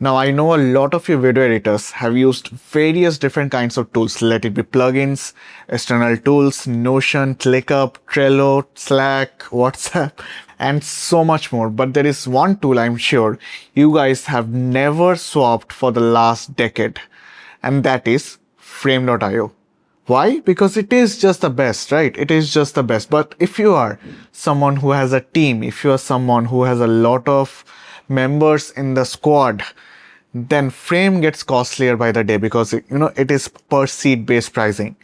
Now, I know a lot of you video editors have used various different kinds of tools, let it be plugins, external tools, Notion, ClickUp, Trello, Slack, WhatsApp, and so much more. But there is one tool I'm sure you guys have never swapped for the last decade, and that is Frame.io. Why? Because it is just the best, right? It is just the best. But if you are someone who has a team, if you are someone who has a lot of members in the squad, then Frame gets costlier by the day because it is per seat based pricing.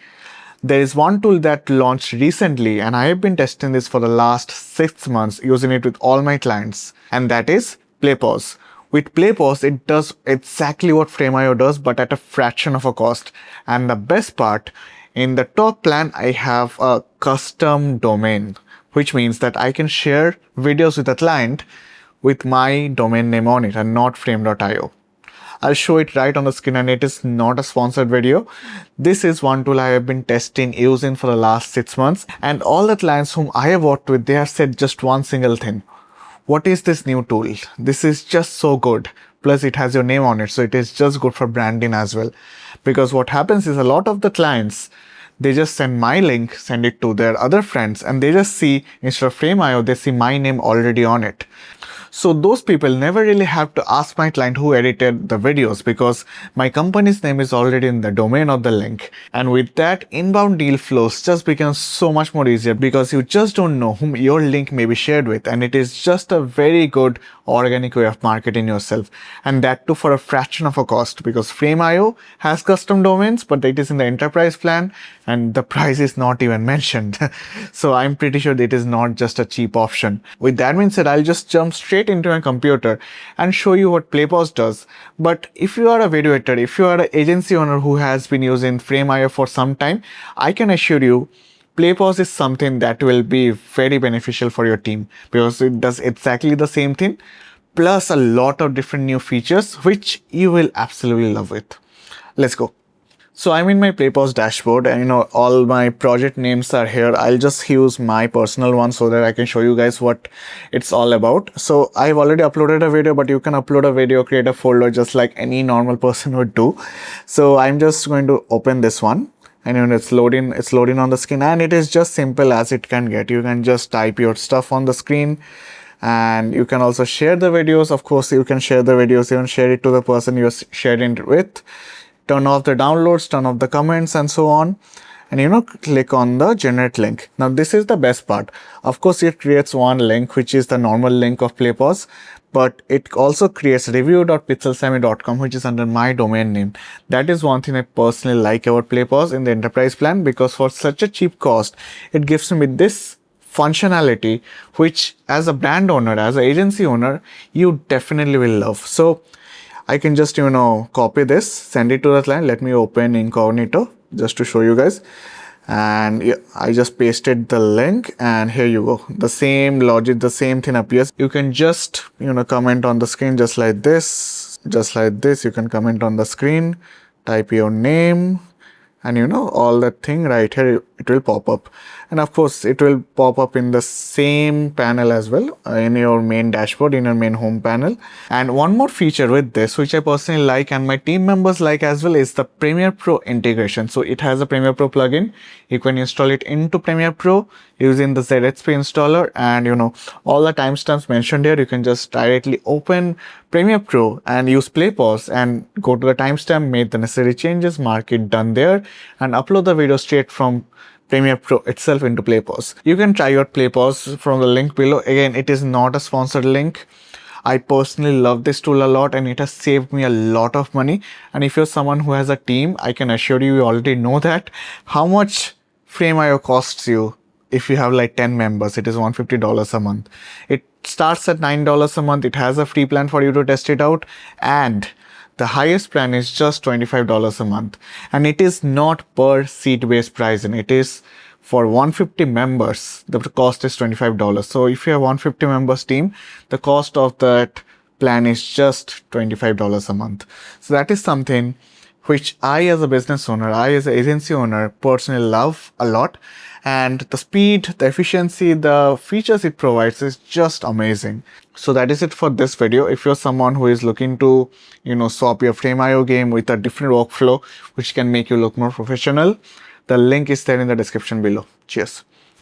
There is one tool that launched recently, and I have been testing this for the last 6 months, using it with all my clients, and that is PlayPause. With PlayPause, it does exactly what Frame.io does, but at a fraction of a cost. And the best part, in the top plan, I have a custom domain, which means that I can share videos with a client with my domain name on it and not Frame.io. I'll show it right on the screen, and it is not a sponsored video. This is one tool I have been testing, using for the last 6 months, and all the clients whom I have worked with, they have said just one single thing. What is this new tool? This is just so good. Plus it has your name on it, so it is just good for branding as well. Because what happens is a lot of the clients, they just send my link, send it to their other friends, and they just see, instead of Frame.io, they see my name already on it. So those people never really have to ask my client who edited the videos, because my company's name is already in the domain of the link. And with that, inbound deal flows just becomes so much more easier, because you just don't know whom your link may be shared with, and it is just a very good organic way of marketing yourself, and that too for a fraction of a cost, because Frame.io has custom domains, but it is in the enterprise plan and the price is not even mentioned. So I'm pretty sure it is not just a cheap option. With that being said, I'll just jump straight into my computer and show you what PlayPause does. But if you are a video editor, if you are an agency owner who has been using Frame.io for some time, I can assure you PlayPause is something that will be very beneficial for your team, because it does exactly the same thing, plus a lot of different new features, which you will absolutely love it. Let's go. So I'm in my PlayPause dashboard, and all my project names are here. I'll just use my personal one so that I can show you guys what it's all about. So I've already uploaded a video, but you can upload a video, create a folder just like any normal person would do. So I'm just going to open this one, and it's loading on the screen, and it is just simple as it can get. You can just type your stuff on the screen, and you can also share the videos. Of course, you can share the videos, even share it to the person you're sharing it with. Turn off the downloads, turn off the comments, and so on. And click on the generate link. Now this is the best part. Of course, it creates one link, which is the normal link of PlayPause, but it also creates review.pixelsami.com, which is under my domain name. That is one thing I personally like about PlayPause in the enterprise plan, because for such a cheap cost, it gives me this functionality, which as a brand owner, as an agency owner, you definitely will love. So I can just, copy this, send it to the client. Let me open incognito just to show you guys. And yeah, I just pasted the link, and here you go. The same logic, the same thing appears. You can just, comment on the screen just like this. Just like this, you can comment on the screen, type your name, and all that thing right here, it will pop up. And of course, it will pop up in the same panel as well, in your main dashboard, in your main home panel. And one more feature with this, which I personally like and my team members like as well, is the Premiere Pro integration. So it has a Premiere Pro plugin. You can install it into Premiere Pro using the ZSP installer, and all the timestamps mentioned here, you can just directly open Premiere Pro and use PlayPause and go to the timestamp, make the necessary changes, mark it done there, and upload the video straight from Premiere Pro itself into PlayPause. You can try out PlayPause from the link below. Again, it is not a sponsored link. I personally love this tool a lot, and it has saved me a lot of money. And if you're someone who has a team, I can assure you already know that how much Frame.io costs you. If you have like 10 members, it is $150 a month. It starts at $9 a month. It has a free plan for you to test it out, and the highest plan is just $25 a month. And it is not per seat based pricing. It is for 150 members. The cost is $25. So if you have 150 members team, the cost of that plan is just $25 a month. So that is something which I as a business owner, I as an agency owner personally love a lot. and the speed, the efficiency, the features it provides is just amazing. So that is it for this video. If you're someone who is looking to, swap your Frame.io game with a different workflow which can make you look more professional, the link is there in the description below. Cheers.